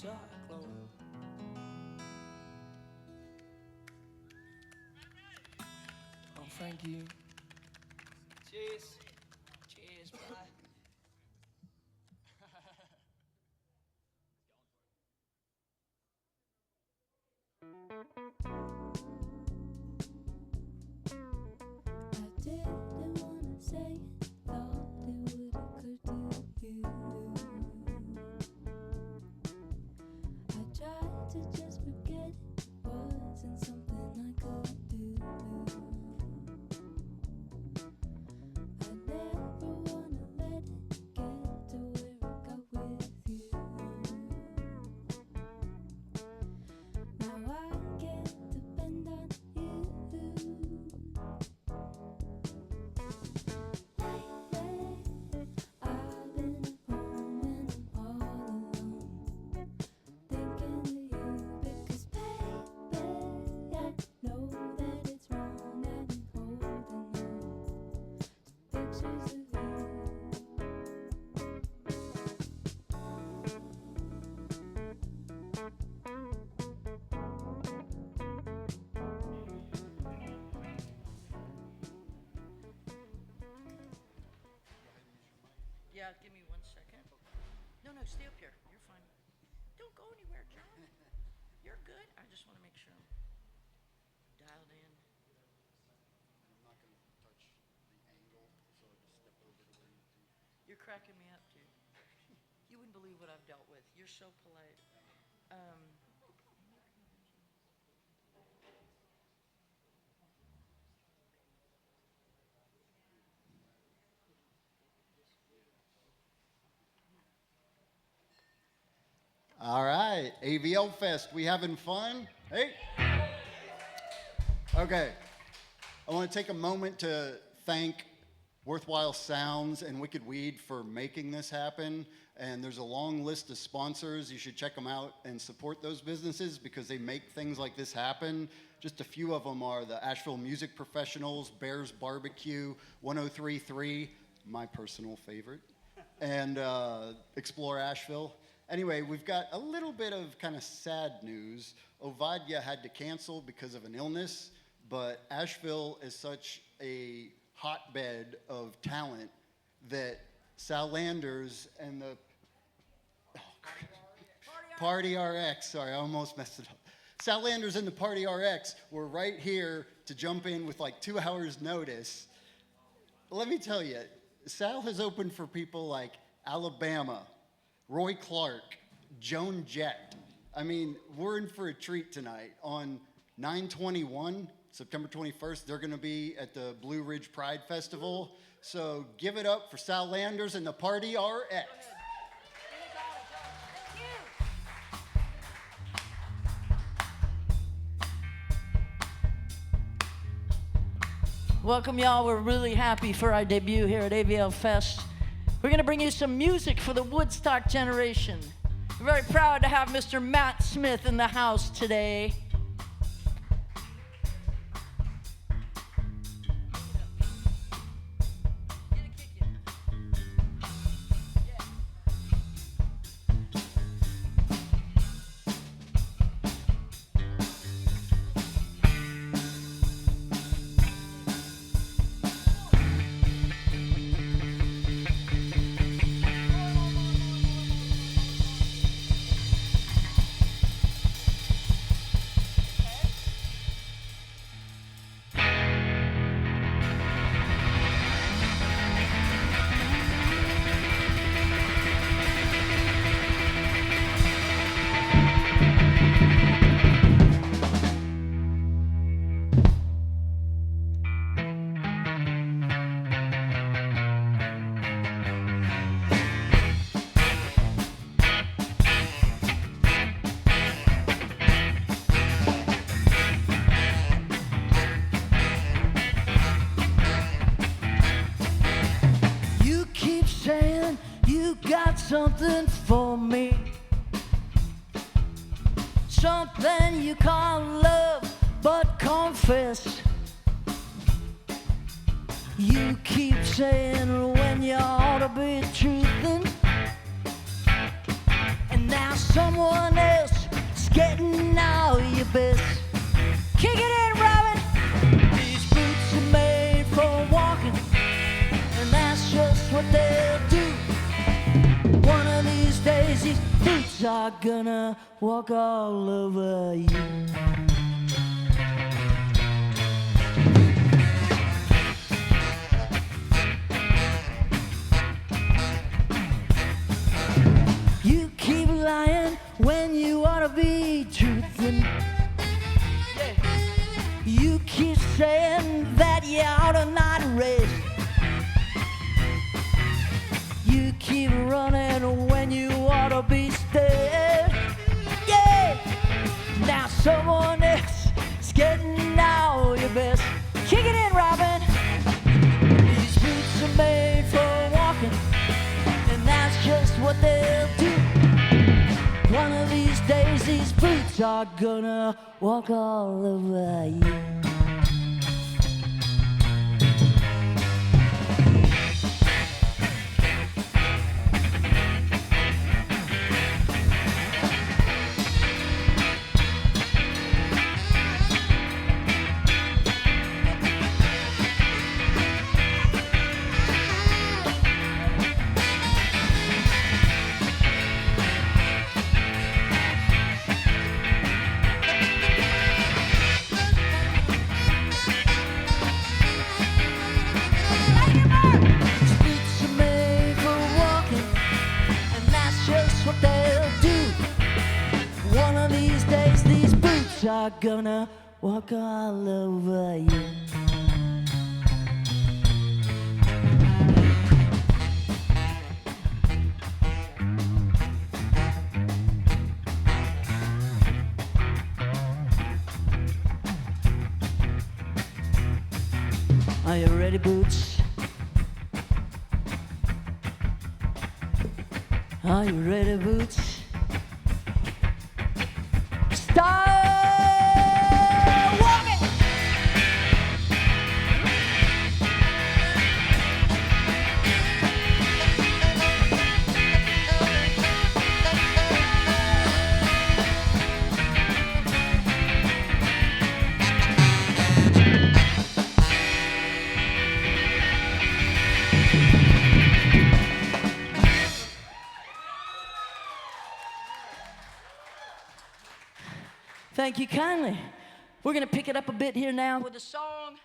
cyclone. Oh, thank you. Cheers. Cheers, bye. I didn't wanna say it, thought it would occur to you. I tried to just forget it, wasn't something I could do. I never wanna let it get to where it got with you. Now I can't depend on you. Lately, I've been at home and I'm all alone, thinking of you because, baby, I know that it's wrong. I've been holding on to pictures of you. Yeah, give me 1 second. No, stay up here. You're fine. Don't go anywhere, John. You're good. I just want to make sure I'm dialed in. I'm not going to touch the angle, so I'll just step over to where you can. You're cracking me up, dude. You wouldn't believe what I've dealt with. You're so polite. All right, AVLFest, we having fun? Hey. Okay, I want to take a moment to thank Worthwhile Sounds and Wicked Weed for making this happen. And there's a long list of sponsors. You should check them out and support those businesses because they make things like this happen. Just a few of them are the Asheville Music Professionals, Bears Barbecue, 103.3, my personal favorite, and Explore Asheville. Anyway, we've got a little bit of kind of sad news. Ovadia had to cancel because of an illness, but Asheville is such a hotbed of talent that Sal Landers and the Party RX, sorry, I almost messed it up. Sal Landers and the Party RX were right here to jump in with like 2 hours notice. Let me tell you, Sal has opened for people like Alabama, Roy Clark, Joan Jett. I mean, we're in for a treat tonight. On 9/21, September 21st, they're going to be at the Blue Ridge Pride Festival. So give it up for Sal Landers and the Party RX. Welcome, y'all. We're really happy for our debut here at AVLFest. We're going to bring you some music for the Woodstock generation. We're very proud to have Mr. Matt Smith in the house today. Something for me, something you call love, but confess. You keep saying when you ought to be truthing, and Now someone else is getting all your best. Kick it in, Robin. These boots are made for walking, and that's just what they'll do. One of these days, these boots are gonna walk all over you. You keep lying when you ought to be truthing. You keep saying that you ought to not rest. You keep running when you ought to be steady. Yeah. Now someone else is getting all your best. Kick it in, Robin. These boots are made for walking, and that's just what they'll do. One of these days, these boots are gonna walk all over you. Are gonna walk all over you. Are you ready, Boots? Are you ready, Boots? Start! Thank you kindly. We're gonna pick it up a bit here now with a song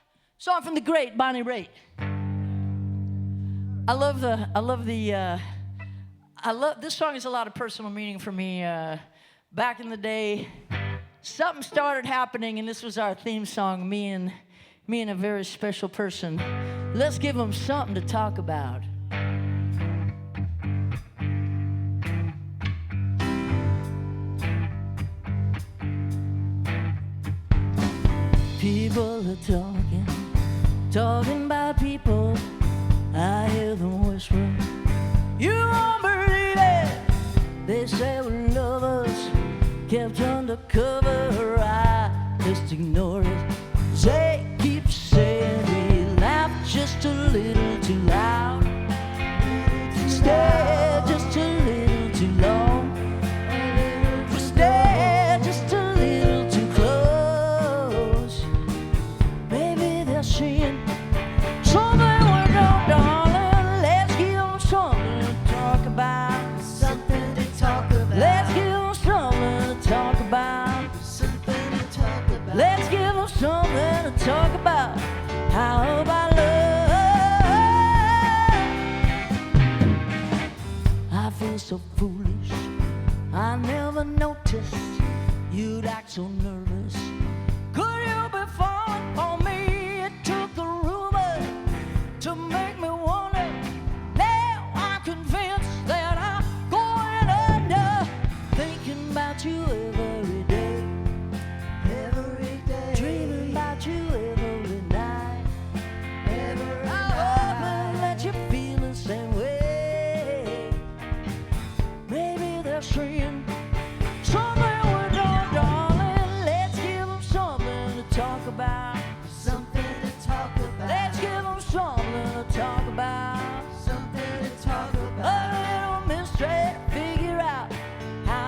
from the great Bonnie Raitt. This song has a lot of personal meaning for me. Back in the day, something started happening, and this was our theme song, me and a very special person. Let's give them something to talk about. People are talking about people. I hear them whisper, you won't believe it. They say we're lovers, kept undercover. I just ignore it. They keep saying we laugh just a little too loud, stay just a little too long, stay just a little too close. Maybe they're seeing something we're not, darling. Let's give them something to talk about. Something to talk about. Let's give them something to talk about. Something to talk about. Let's give them something to talk about. How about love? I feel so foolish. I never noticed you'd act so nervous. Could you be falling on me? It took the rumor to make me wonder. Now I'm convinced that I'm going under, thinking about you every day, dreaming about you every night. I hope that you feel the same way. Maybe they're saying something we're not, darling. Let's give them something to talk about. Something to talk about. Let's give them something to talk about. Something to talk A about. little mystery to figure out how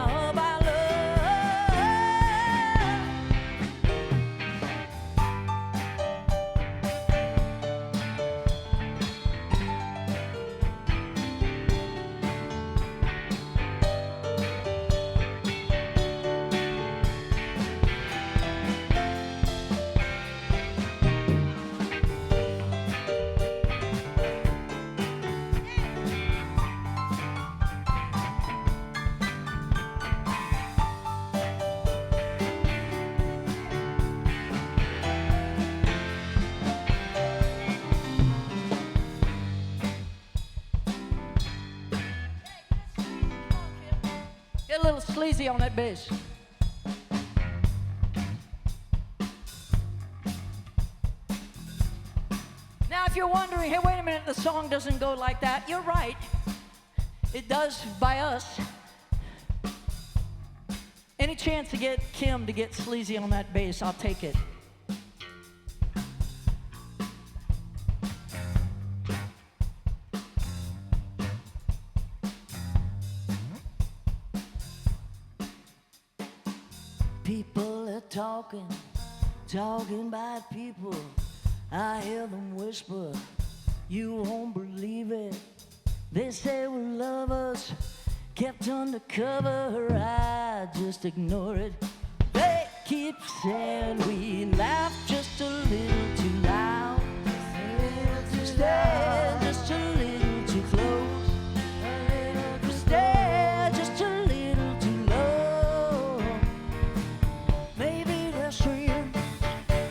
Get a little sleazy on that bass. Now, if you're wondering, hey, wait a minute, the song doesn't go like that, you're right. It does by us. Any chance to get Kim to get sleazy on that bass, I'll take it. People are talking about people. I hear them whisper, you won't believe it. They say we're lovers, kept undercover. I just ignore it. They keep saying we laugh just a little too loud, stay just a little too close, stay just a little too low. Maybe they're stream.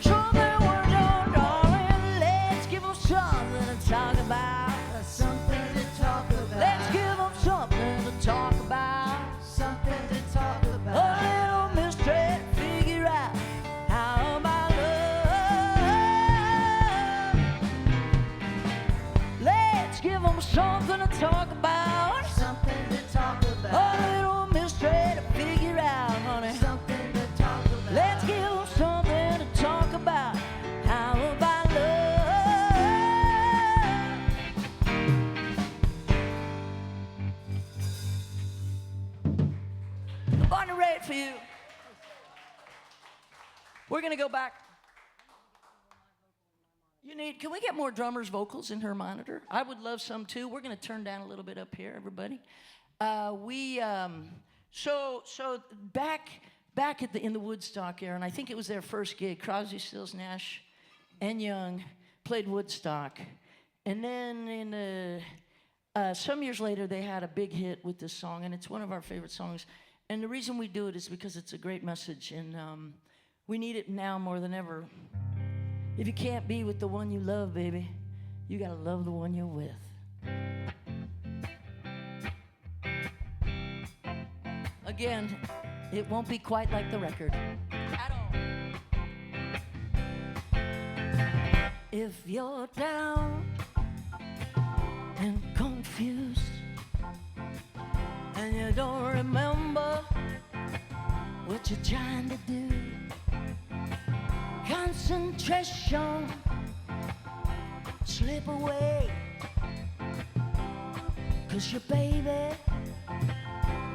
Something we're done, darling. Let's give them something to talk about. Something to talk about. Let's give them something to talk about. Something to talk A about. little mystery, figure out how about love. Let's give them something to talk about. Something to talk A about. little mystery to figure out, honey. Something to talk about. Let's give them something to talk about. How about love? On the rate for you. We're gonna go back. Can we get more drummers' vocals in her monitor? I would love some too. We're gonna turn down a little bit up here, everybody. So back in the Woodstock era, and I think it was their first gig. Crosby, Stills, Nash, and Young played Woodstock, and then some years later they had a big hit with this song, and it's one of our favorite songs. And the reason we do it is because it's a great message, and we need it now more than ever. If you can't be with the one you love, baby, you gotta love the one you're with. Again, it won't be quite like the record at all. If you're down and confused and you don't remember what you're trying to do, concentration slip away, 'cause your baby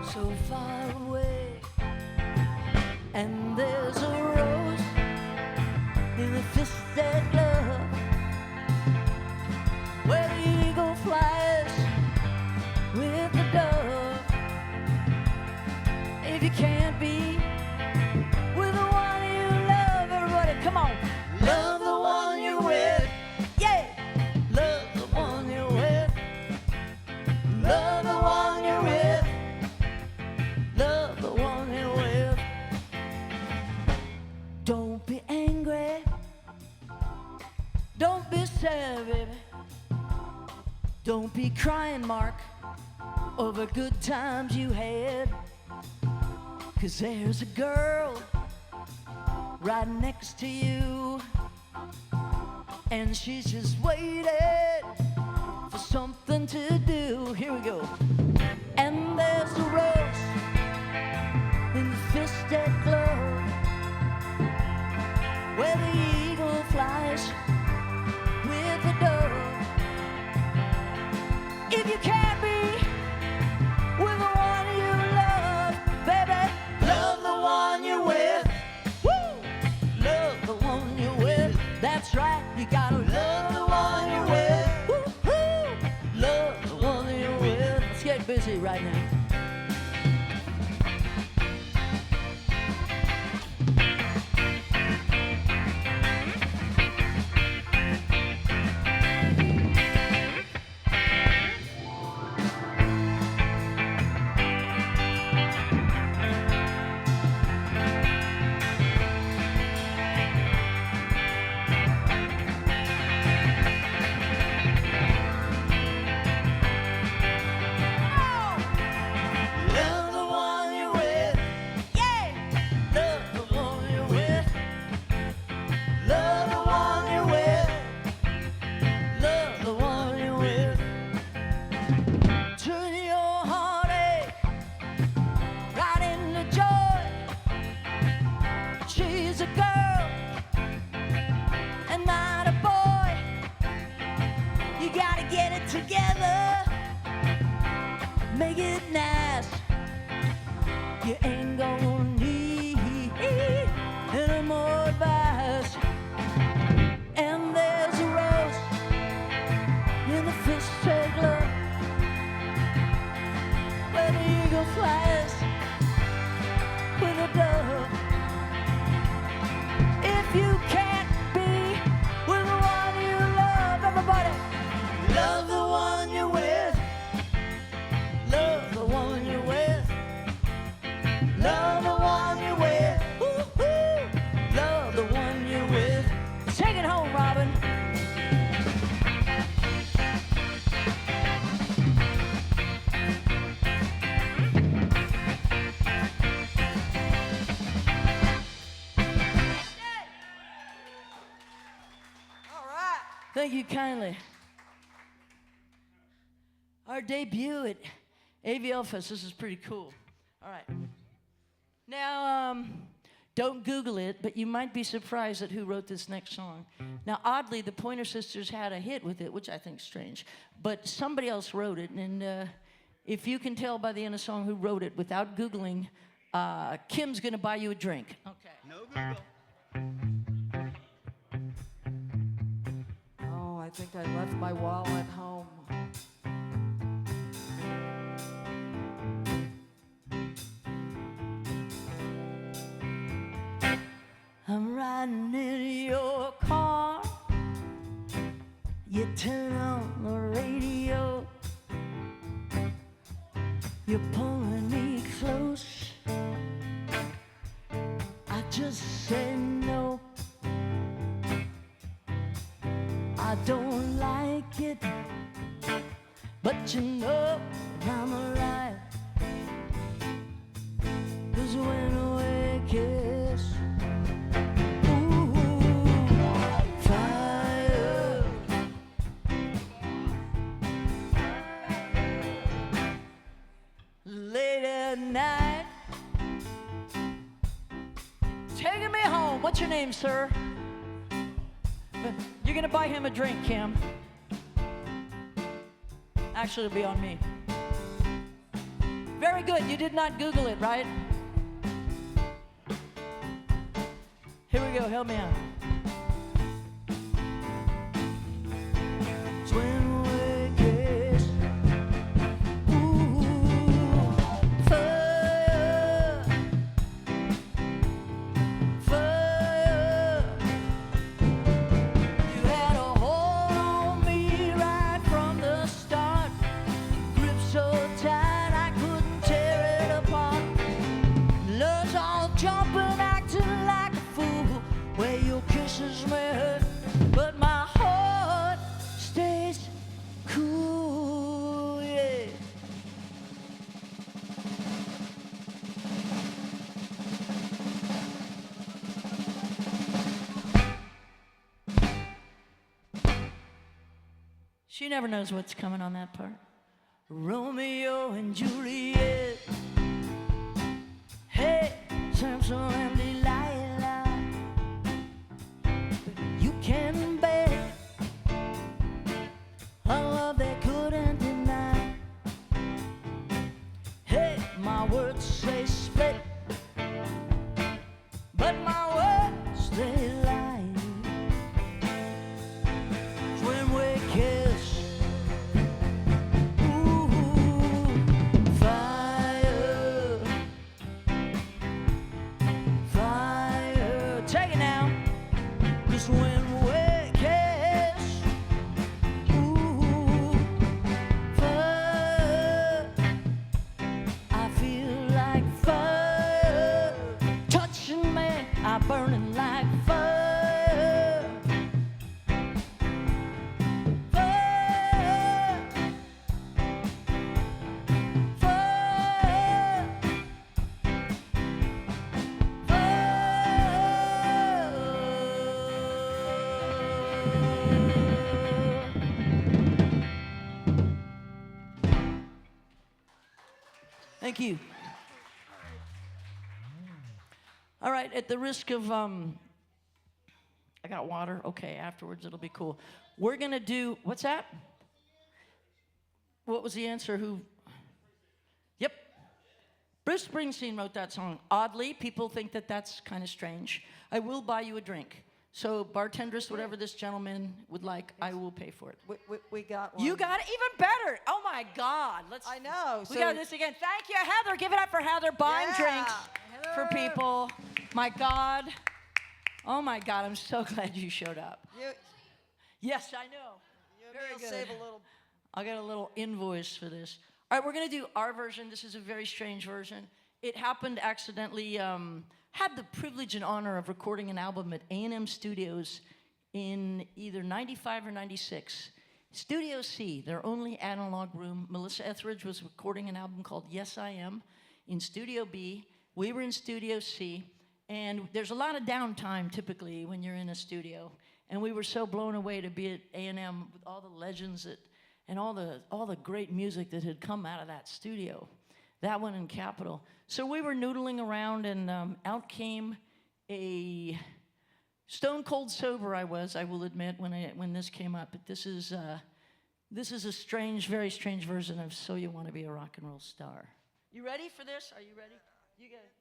so far away. And there's a rose in the fisted glove where the eagle flies with the dove. If you can't be with the one you love, everybody, come on. Love the one you're with. Yeah. Love the one you're with. Love the one you're with. Love the one you're with. Don't be angry. Don't be sad, baby. Don't be crying, Mark, over good times you had. 'Cause there's a girl right next to you, and she's just waiting for something to do. Here we go. And there's a rose in the fisted glove where the eagle flies with the dove. If you can't be with the one you love, baby, love the one you're with. Woo! Love the one you're with. That's right, you gotta love the one you're with. Woo-hoo! Love the one you're with. Let's get busy right now. She's a girl and not a boy. You gotta get it together, make it nice. You ain't gonna need any more advice. And there's a rose in the fish tank look, where the eagle flies with a dove. If you can't be with the one you love, everybody, love the one you're with. Love the one you're with. Love the one you're with. Woo-hoo. Love the one you're with. Take it home, Robin. Thank you kindly. Our debut at AVLFest. This is pretty cool. All right. Now, don't Google it, but you might be surprised at who wrote this next song. Now, oddly, the Pointer Sisters had a hit with it, which I think is strange. But somebody else wrote it, and if you can tell by the end of the song who wrote it without Googling, Kim's gonna buy you a drink. Okay. No Google. Oh, I think I left my wallet home. I'm riding in your car. You turn on the radio. You're pulling me close. I just say no. I don't like it, but you know I'm alive. 'Cause when we kiss, fire. Late at night, taking me home. What's your name, sir? You're gonna buy him a drink, Kim. Actually, it'll be on me. Very good. You did not Google it, right? Here we go. Help me out. It's when we kiss. Ooh, fire, fire. You had a hold on me right from the start. Grip so tight I couldn't tear it apart. Love's all jumping, acting like a fool. Where your kisses may hurt, but my heart stays cool, yeah. She never knows what's coming on that part. Romeo and Juliet. Hey, Samson and Delilah. You can bet a love they couldn't deny. Hey, my words say split, but my words they lie. When we kiss, ooh, fire, fire. Take it now. 'Cause when we kiss, ooh, fire, I feel like fire. Touching me, I'm burning like fire. Fire, fire, Thank you. All right. right, at the risk of, I got water. Okay, afterwards it'll be cool. We're gonna do, what's that? What was the answer? Who? Yep. Bruce Springsteen wrote that song. Oddly, people think that that's kind of strange. I will buy you a drink. So, bartenders, whatever this gentleman would like, I will pay for it. We got one. You got it? Even better. Oh, my God. I know. We got this again. Thank you, Heather. Give it up for Heather buying drinks for people. My God. Oh, my God. I'm so glad you showed up. Yes, I know. Very good. Save a little. I'll get a little invoice for this. All right, we're going to do our version. This is a very strange version. It happened accidentally. Had the privilege and honor of recording an album at A&M Studios in either 95 or 96. Studio C, their only analog room. Melissa Etheridge was recording an album called Yes, I Am in Studio B. We were in Studio C. And there's a lot of downtime typically when you're in a studio. And we were so blown away to be at A&M with all the legends and all the great music that had come out of that studio. That one in Capitol. So we were noodling around, and out came a stone cold sober. I will admit, when this came up. But this is a strange, very strange version of "So You Want to Be a Rock and Roll Star." You ready for this? Are you ready? You got it.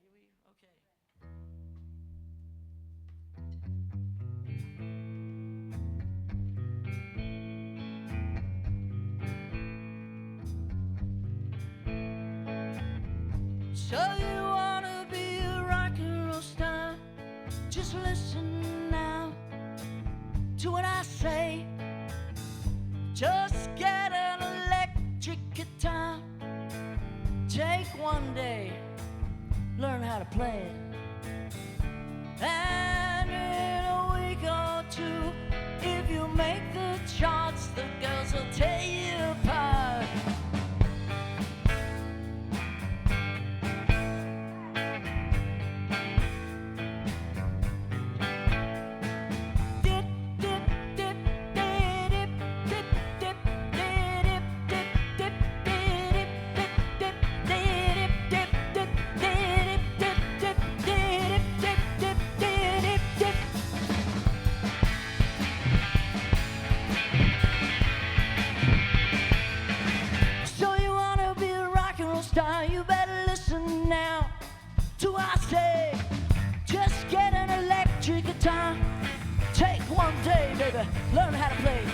So you wanna be a rock and roll star? Just listen now to what I say. Just get an electric guitar. Take one day, learn how to play it. And in a week or two, if you make the charts, the girls will tear you apart. You better listen now to what I say. Just get an electric guitar. Take one day, baby, learn how to play.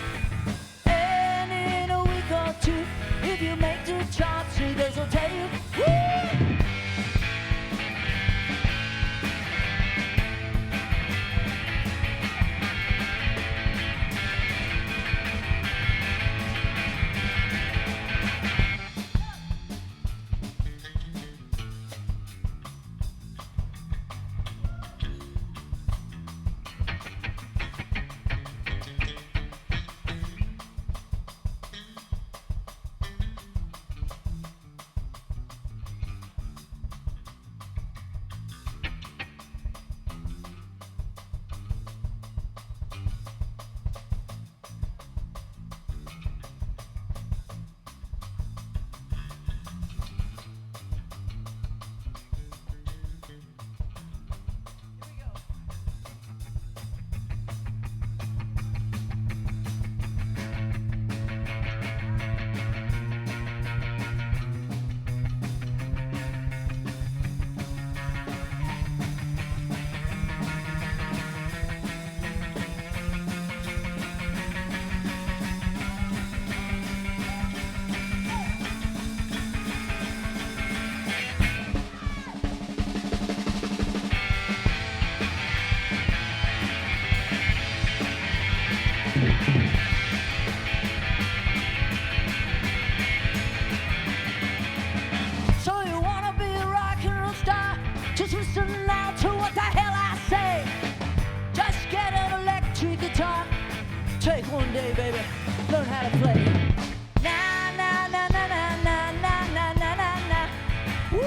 And in a week or two, if you make the charts, this will tell you, woo! Take one day, baby, learn how to play. Na na na na na na na na na na na. Woo!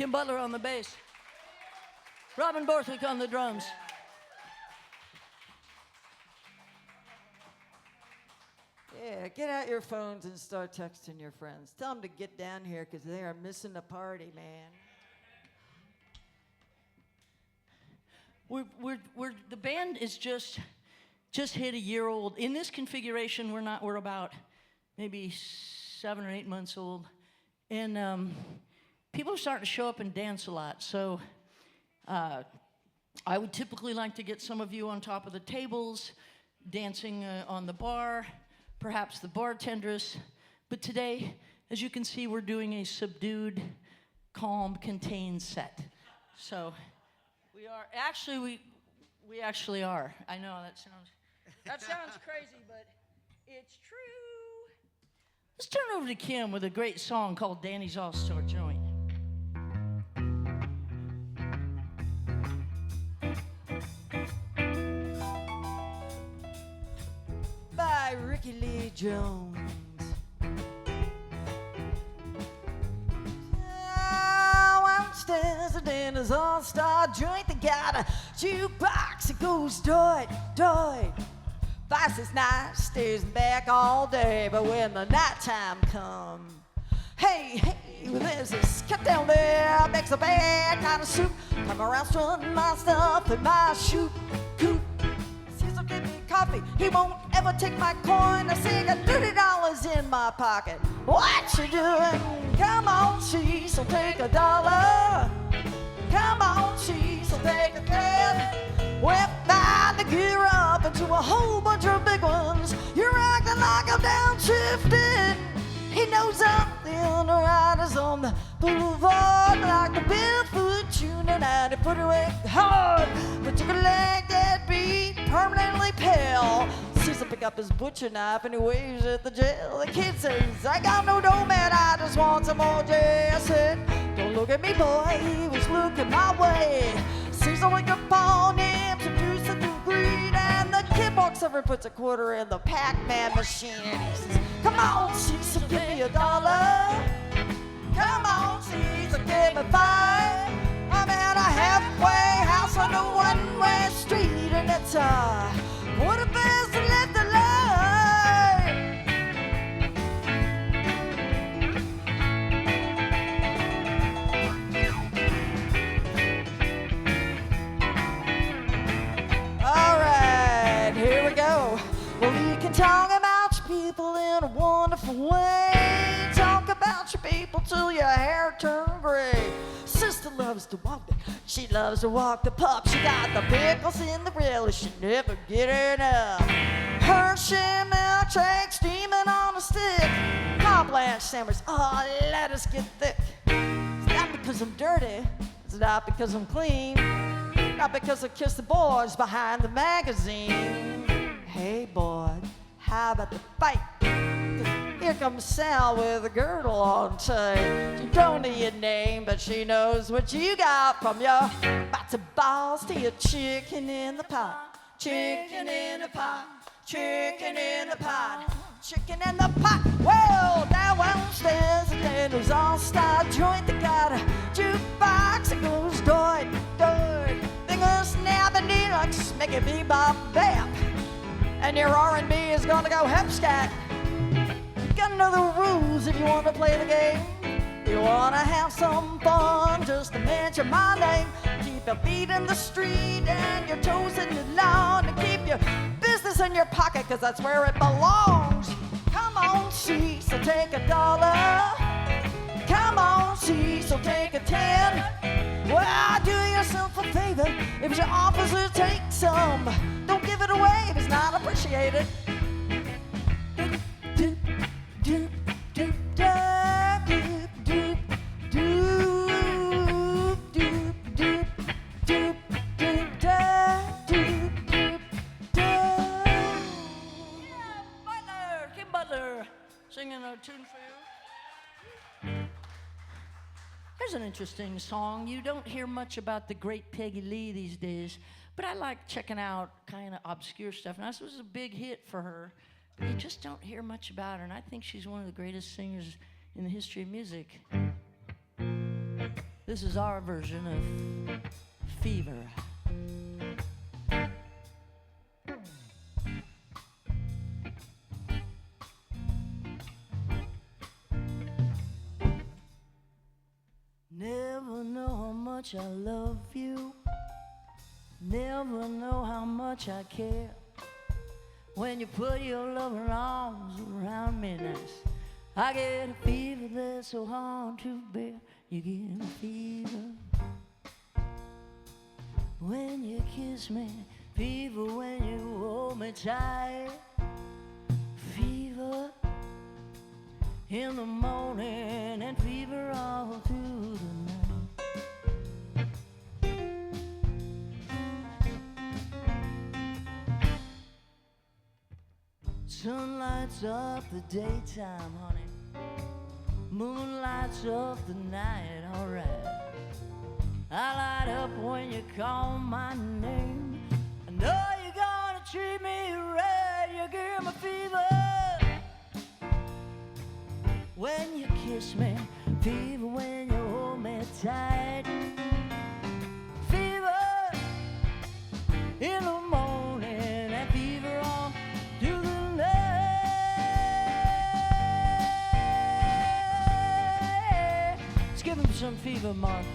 Kim Butler on the bass. Robin Borthwick on the drums. Yeah, get out your phones and start texting your friends. Tell them to get down here because they are missing the party, man. The band is just hit a year old. In this configuration, we're about maybe 7 or 8 months old. And people are starting to show up and dance a lot. So I would typically like to get some of you on top of the tables, dancing on the bar, perhaps the bartenders. But today, as you can see, we're doing a subdued, calm, contained set. So we are, actually, we actually are. I know, that sounds crazy, but it's true. Let's turn over to Kim with a great song called Danny's All-Star Joint. By Ricky Lee Jones. Downstairs and in his all-star joint, they got a jukebox that goes doit, doit. Vice is nice, stays back all day, but when the nighttime comes, hey, hey, well, there's this cat down there, makes a bad kind of soup. Come around strutting my stuff in my shoot, coop. Cecil give me coffee, he won't ever take my coin. I say I got $30 in my pocket. What you doing? Come on, Cecil, take $1. Come on, Cecil, take a 10. We're about to gear up into a whole bunch of big ones. You're acting like I'm downshifting. He knows I'm the underwriters on the boulevard, like the barefoot tuning out. He put away hard, but took a leg that beat permanently pale. Sees him pick up his butcher knife and he waves at the jail. The kid says, I got no dough, man, I just want some more J. I said, don't look at me, boy, he was looking my way. Sees a wake upon him, some juice and some greed, and the kid walks over and puts a quarter in the Pac-Man machine. He says, come on, Cecil, give me $1. Come on, Cecil, give me 5. I'm at a halfway house on a one-way street, and it's what a best to let the light. All right, here we go. Well, you can talk about your people in a wonderful way. Talk about your people till your hair turns gray. Sister loves to walk the, she loves to walk the pup. She got the pickles in the grill, she never get enough. Hershey milkshake steaming on a stick. Cobb blanche sandwich, oh, let us get thick. It's not because I'm dirty, it's not because I'm clean, not because I kiss the boys behind the magazine. Hey boy, how about the fight? Here comes Sal with a girdle on tight. She don't know your name, but she knows what you got from your bats and balls to your chicken in the pot. Chicken in the pot. Chicken in the pot. Chicken in the pot. Well, downstairs and there's all-star joint. They got a jukebox that goes doit, doit. Fingers snapping deluxe, make it bebop bap. And your R&B is gonna go hep-scat. Gotta know the rules if you want to play the game. You want to have some fun, just to mention my name. Keep your feet in the street and your toes in the lawn. And keep your business in your pocket, cause that's where it belongs. Come on, Cecil, take $1. Come on, Cecil, take a 10. Well, do yourself a favor, if your officer takes some. Don't give it away if it's not appreciated. Kim Butler singing a tune for you. Here's an interesting song. You don't hear much about the great Peggy Lee these days, but I like checking out kind of obscure stuff. And this was a big hit for her, but you just don't hear much about her. And I think she's one of the greatest singers in the history of music. This is our version of Fever. Never know how much I love you. Never know how much I care. When you put your loving arms around me nice, I get a fever that's so hard to bear. You get a fever when you kiss me, fever when you hold me tight, fever in the morning and fever all through the night. Sun lights up the daytime, honey. Moon lights up the night, alright. I light up when you call my name. I know you're gonna treat me right. You give me fever when you kiss me, fever when you hold me tight, fever in the morning and fever all through the night. Let's give him some fever, Mark.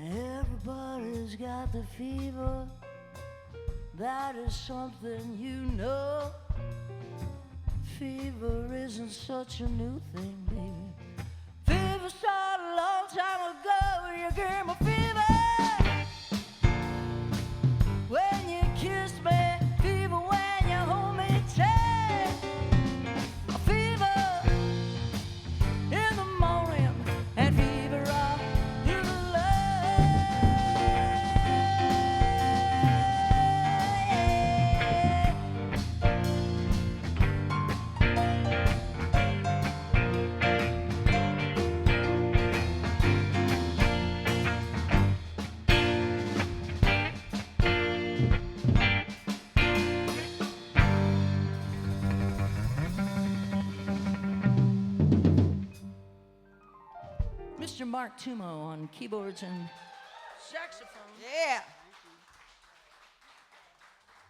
Everybody's got the fever. That is something you know. Fever isn't such a new thing, baby. Fever started a long time ago. You gave me fever when you kissed me, fever when you hold me tight, a fever in the morning and fever all through the night. Mark Tumo on keyboards and saxophone. Yeah.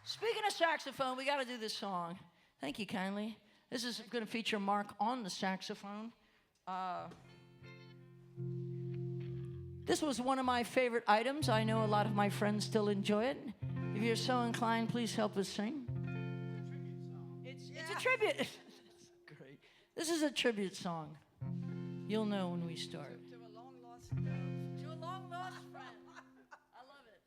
Speaking of saxophone, we got to do this song. Thank you kindly. This is going to feature Mark on the saxophone. This was one of my favorite items. I know a lot of my friends still enjoy it. If you're so inclined, please help us sing. It's a tribute. It's great. This is a tribute song. You'll know when we start. To a long lost love. To a long lost friend. I love it.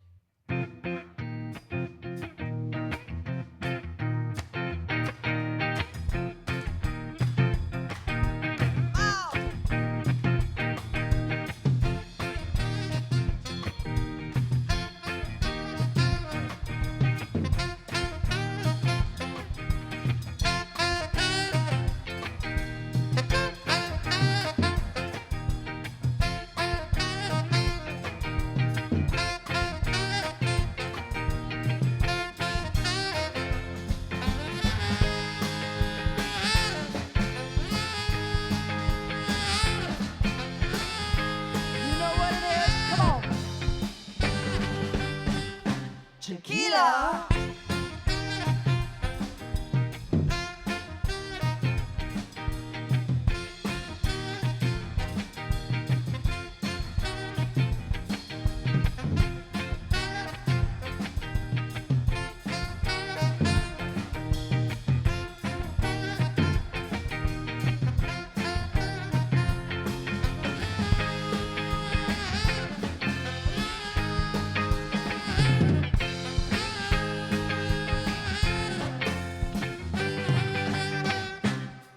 You know what it is? Come on. Tequila.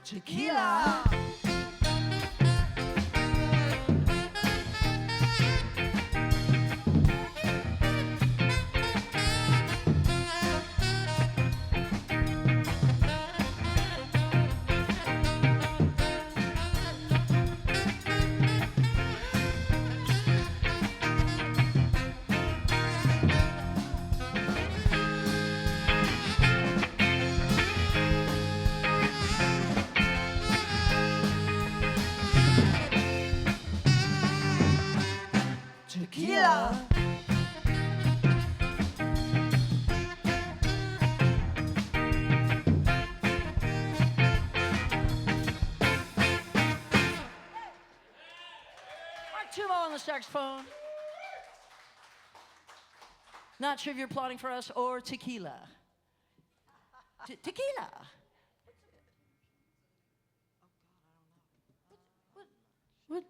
Tequila. Tequila. Mark Tumo on the saxophone. Not sure if you're plotting for us or tequila. Tequila. What?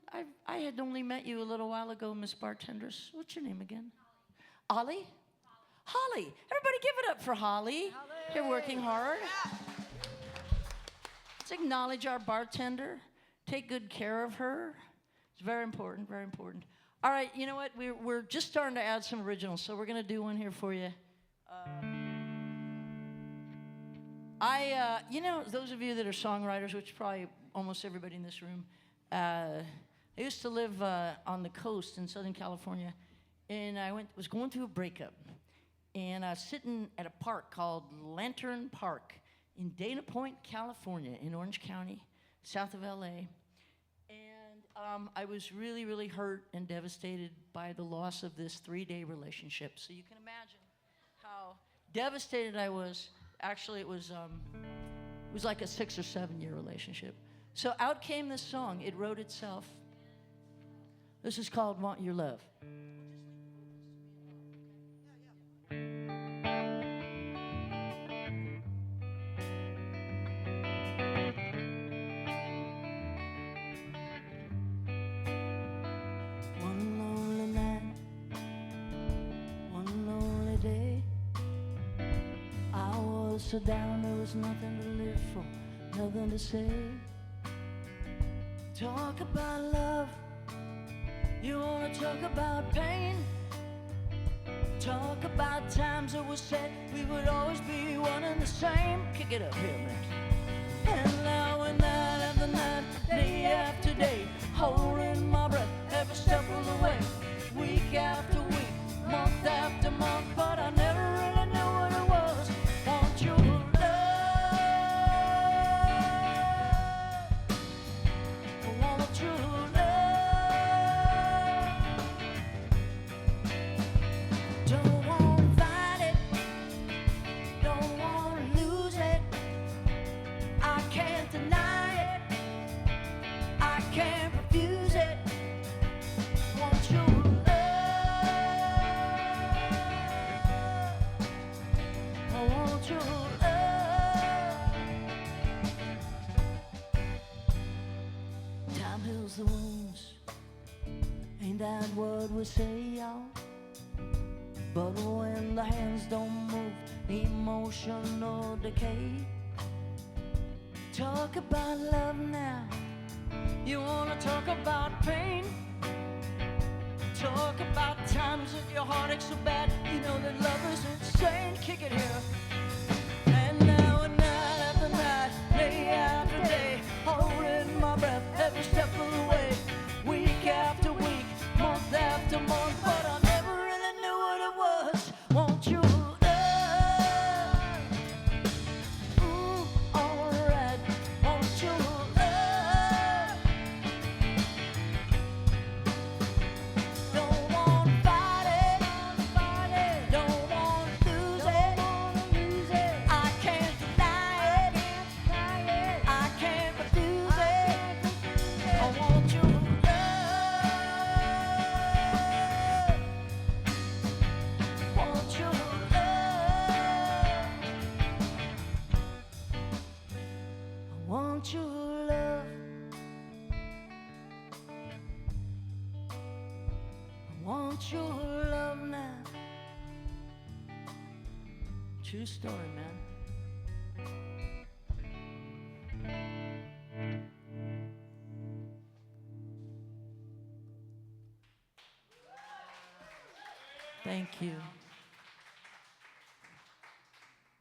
I had only met you a little while ago, Miss Bartenders. What's your name again? Holly? Holly. Everybody give it up for Holly. You're working hard. Let's acknowledge our bartender. Take good care of her. It's very important, very important. All right, you know what? We're just starting to add some originals, so we're going to do one here for you. You know, those of you that are songwriters, which probably almost everybody in this room, I used to live on the coast in Southern California, and I was going through a breakup, and I was sitting at a park called Lantern Park in Dana Point, California, in Orange County, south of LA. And I was really, really hurt and devastated by the loss of this 3-day relationship. So you can imagine how devastated I was. Actually, it was like a 6 or 7 year relationship. So out came this song. It wrote itself. This is called Want Your Love. One lonely night, one lonely day. I was so down, there was nothing to live for, nothing to say. Talk about love, you wanna talk about pain. Talk about times that were said we would always be one and the same. Kick it up here, man. And now and night after night, day after day, holding my breath every step of the way. Week after week, month after month, but I never really knew what it was. Want your love, want your love. can't refuse it. Want your love. I want your love. Time heals the wounds. Ain't that what we say, y'all? But when the hands don't move, emotional decay. Talk about love now. You wanna talk about pain? Talk about times that your heart aches so bad. You know that love is insane. Kick it here. And now and night after night, day after day, holding my breath every step of the way. Week after week, month after month, but I never really knew what it was. Want your love. Alright. Want your love. Don't want to fight it. Don't want to lose it. I can't deny it. I can't refuse it. I want your love. Want your love. I want your love. I want your love now. True story, man. Thank you.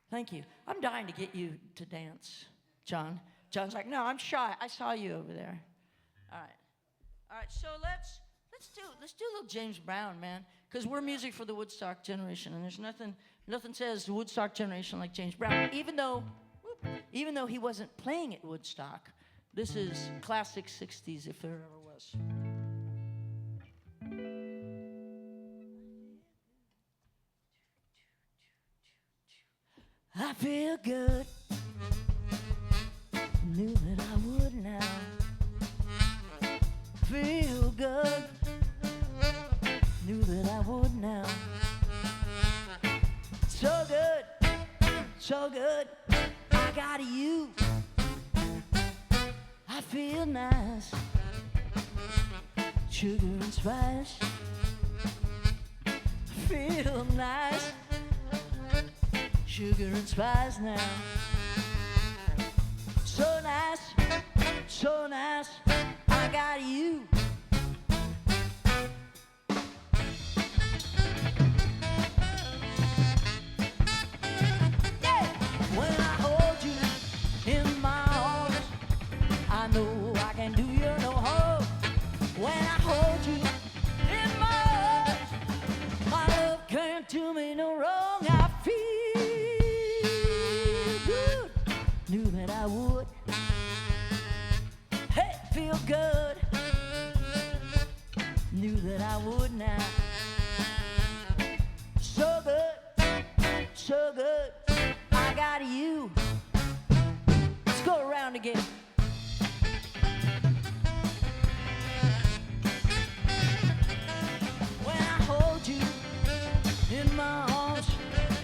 Thank you. I'm dying to get you to dance, John. John's like, no, I'm shy. I saw you over there. All right. All right, so let's do a little James Brown, man, because we're music for the Woodstock generation, and there's nothing says the Woodstock generation like James Brown. Even though he wasn't playing at Woodstock, this is classic '60s if there ever was. I feel good. Knew that I would now. Feel good. Knew that I would now. So good, so good. I got you. I feel nice. Sugar and spice. Feel nice. Sugar and spice now. So nice, so nice. I got you. Yeah. When I hold you in my arms, I know I can do you no harm. When I hold you in my arms, my love can't do me no wrong. I feel good. Knew that I would. Hey, feel good. Knew that I would now. So good, so good. I got you. Let's go around again. When I hold you in my arms,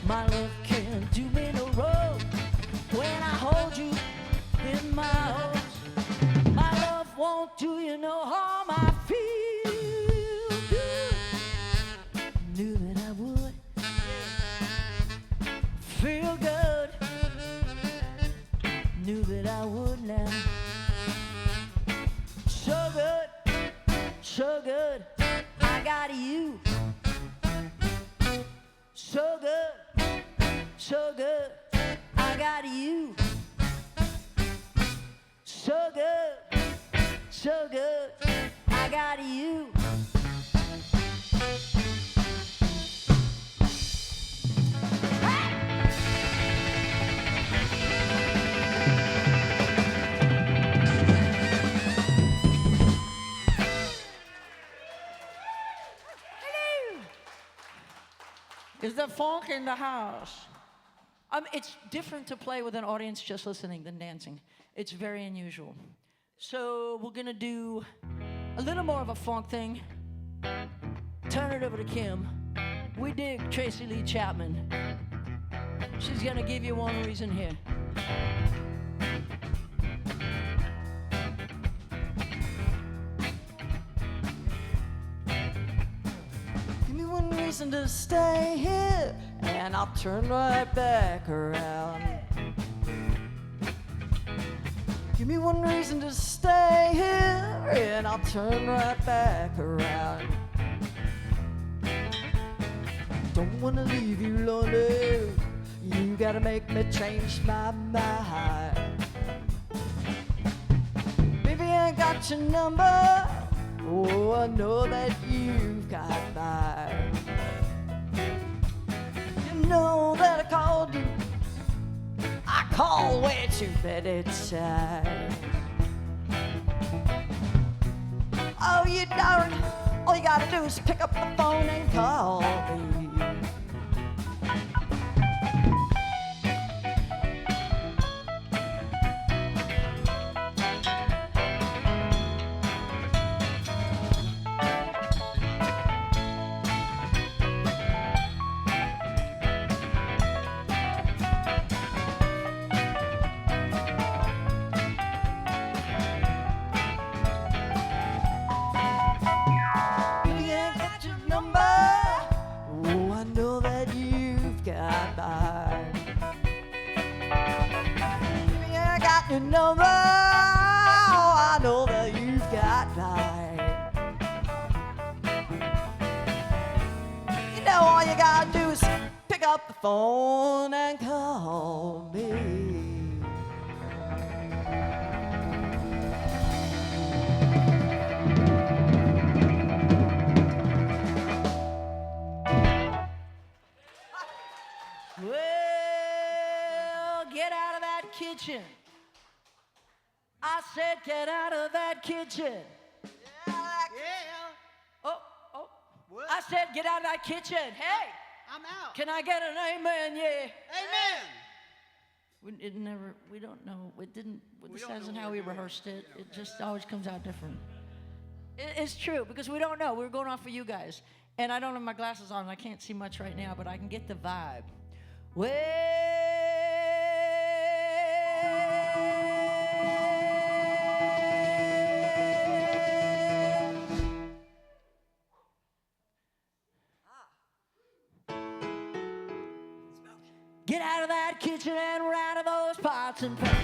my love can't do me no wrong. When I hold you in my arms, my love won't do you no harm. I feel good. Knew that I would. Feel good. Knew that I would now. So good, so good. I got you. So good, so good. I got you. So good, so good. I got you. Hello. Is the funk in the house? It's different to play with an audience just listening than dancing. It's very unusual. So we're gonna do a little more of a funk thing. Turn it over to Kim. We dig Tracy Lee Chapman. She's gonna give you one reason here. Give me one reason to stay here, and I'll turn right back around. Give me one reason to stay here, and I'll turn right back around. Don't wanna leave you lonely. You gotta make me change my mind. Baby, I got your number. Oh, I know that you've got mine. You know that I called you. I call way too many times. Oh, you don't. All you gotta do is pick up the phone and call me. Your number, oh, I know that you've got mine. You know all you gotta do is pick up the phone and call me. Well, get out of that kitchen. I said, get out of that kitchen. Yeah. Oh. What? I said, get out of that kitchen. Hey, I'm out. can I get an amen? Yeah. Amen. We don't know. It didn't, this don't know isn't what how we're we doing. rehearsed it. It just always comes out different. It's true, because we don't know. We're going off for you guys. And I don't have my glasses on, and I can't see much right now, but I can get the vibe. Well, get out of that kitchen and run out of those pots and pans.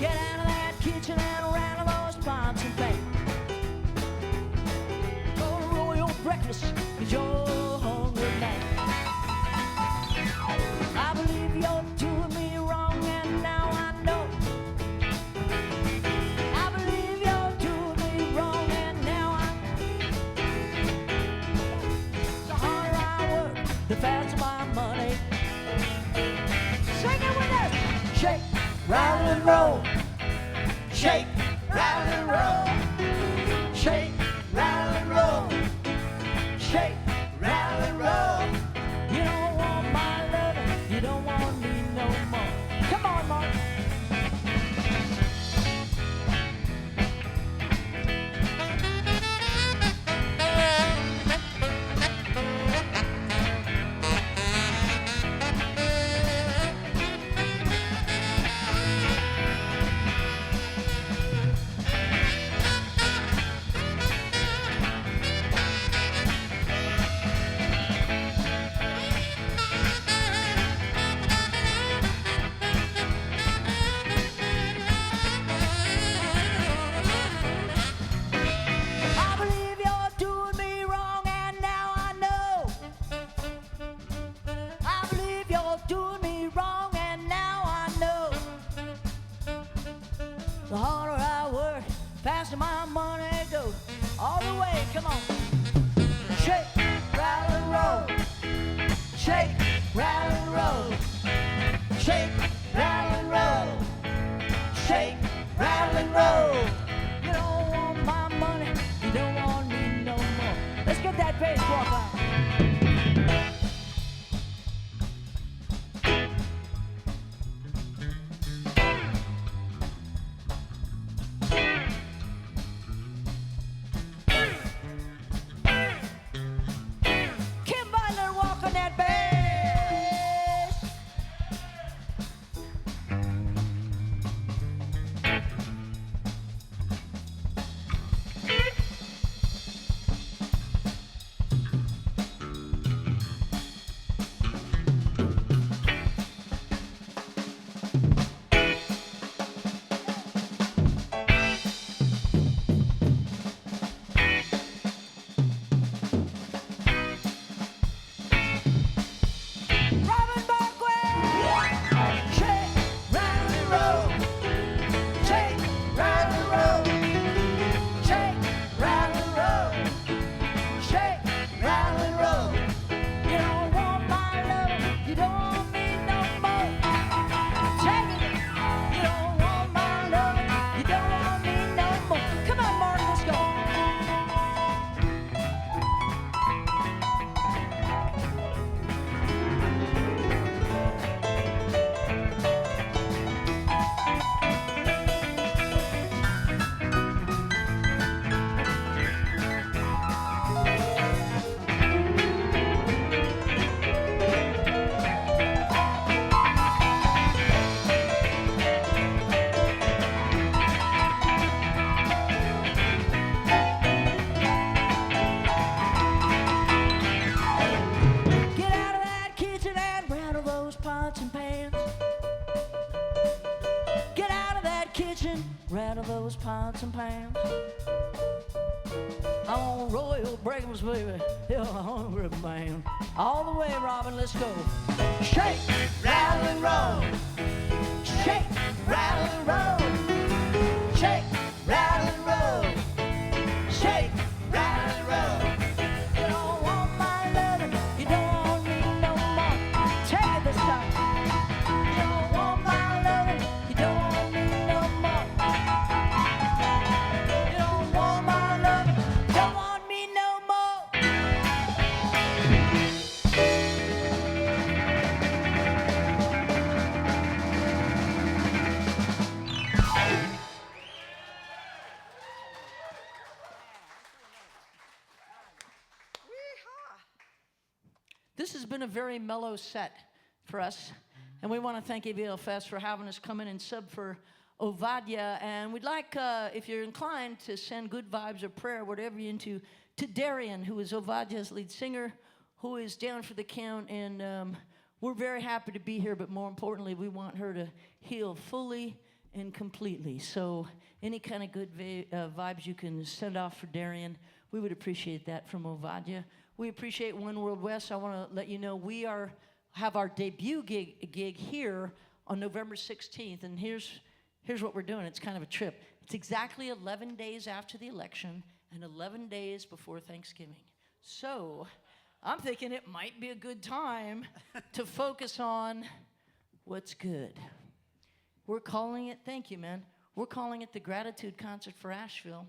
Get out of that kitchen and run out of those pots and pans. Go to roll your breakfast, 'cause you're a hungry man. I believe you're doing me wrong, and now I know. I believe you're doing me wrong, and now I know. The harder I work, the faster my money. Sing it with us. Shake, rattle and roll. Shake, rattle and roll. Shake, rattle and roll. Shake, rattle and roll. You don't want my loving, you don't want me no more. Come on, Mark. I believe you're doing me wrong, and now I know. I believe you're doing me wrong, and now I know. The harder I work, faster my money goes. All the way, come on. Shake, rattle and roll. Shake, rattle and roll. Shake, rattle and roll. Shake, rattle and roll. You don't want my money, you don't want me no more. Let's get that bass walk out. kitchen, rattle those pots and pans. I want royal breakfast, baby. Yeah, hungry man. All the way, Robin, let's go. Shake, rattle, and roll. Shake, rattle, and roll. Shake, rattle, and roll. Shake, rattle, and roll. You don't want my loving, you don't want me no more. Take it this time. You don't want my loving, you don't want me no more. You don't want my loving, don't want me no more. This has been a very mellow set for us, and we want to thank AVLFest for having us come in and sub for Ovadia. And we'd like, if you're inclined, to send good vibes or prayer, whatever you're into, to Darian, who is Ovadia's lead singer, who is down for the count. And we're very happy to be here, but more importantly, we want her to heal fully and completely. So any kind of good vibes you can send off for Darian, we would appreciate that from Ovadia. We appreciate One World West. I want to let you know we have our debut gig here on November 16th, and here's what we're doing. It's kind of a trip. It's exactly 11 days after the election and 11 days before Thanksgiving. So I'm thinking it might be a good time to focus on what's good. We're calling it, thank you, man. We're calling it the Gratitude Concert for Asheville,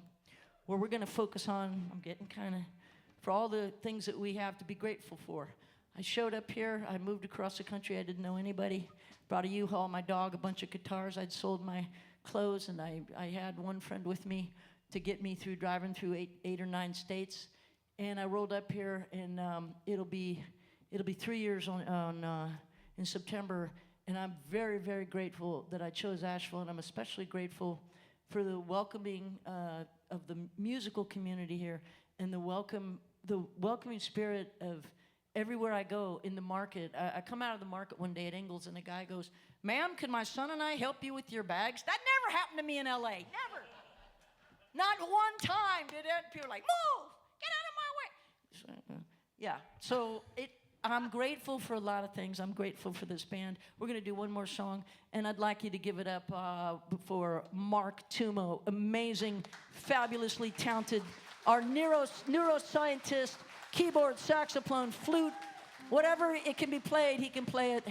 where we're going to focus on, I'm getting kind of, for all the things that we have to be grateful for. I showed up here, I moved across the country, I didn't know anybody, brought a U-Haul, my dog, a bunch of guitars, I'd sold my clothes, and I had one friend with me to get me through driving through eight or nine states, and I rolled up here, and it'll be 3 years in September, and I'm very, very grateful that I chose Asheville, and I'm especially grateful for the welcoming of the musical community here, and the welcoming spirit of everywhere I go in the market. I come out of the market one day at Ingles, and a guy goes, "Ma'am, can my son and I help you with your bags?" That never happened to me in LA. Never. Not one time did it. People were like, "Move! Get out of my way!" Yeah. So I'm grateful for a lot of things. I'm grateful for this band. We're going to do one more song, and I'd like you to give it up for Mark Tumo, amazing, fabulously talented, our neuroscientist, keyboard, saxophone, flute, whatever it can be played, he can play it.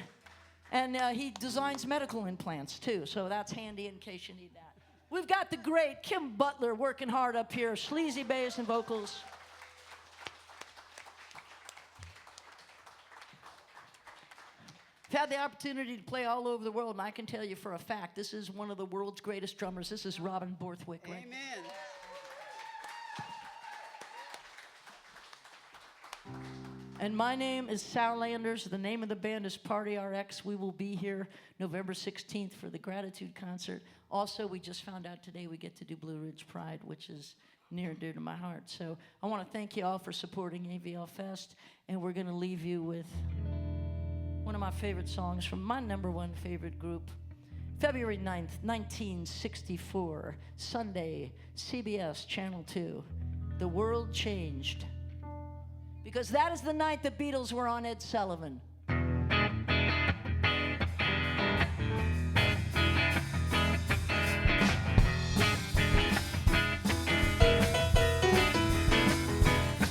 And he designs medical implants, too, so that's handy in case you need that. We've got the great Kim Butler working hard up here, sleazy bass and vocals. I've had the opportunity to play all over the world, and I can tell you for a fact, this is one of the world's greatest drummers. This is Robin Borthwick, right? Amen. And my name is Sal Landers. The name of the band is Party RX. We will be here November 16th for the Gratitude Concert. Also, we just found out today we get to do Blue Ridge Pride, which is near and dear to my heart. So I want to thank you all for supporting AVLFest, and we're going to leave you with one of my favorite songs from my #1 favorite group. February 9th, 1964, Sunday, CBS Channel 2. The world changed. Because that is the night the Beatles were on Ed Sullivan.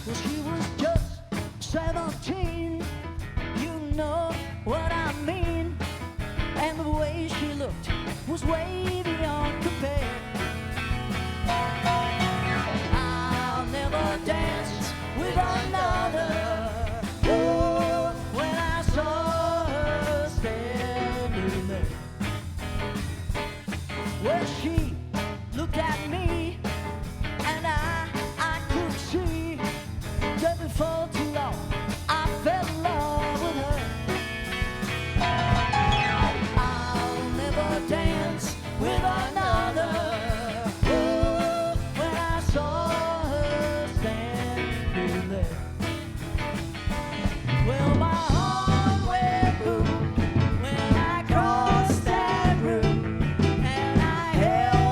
Well, she was just 17, you know what I mean. And the way she looked was way beyond compare. I'll never dance with another. Oh, when I saw her standing there, well, she looked at me, and I could see that before too long I fell in love with her. I'll never dance with another. Well, my heart went boom when I crossed that room, and I held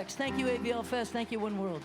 next. Thank you, AVLFest. Thank you, One World.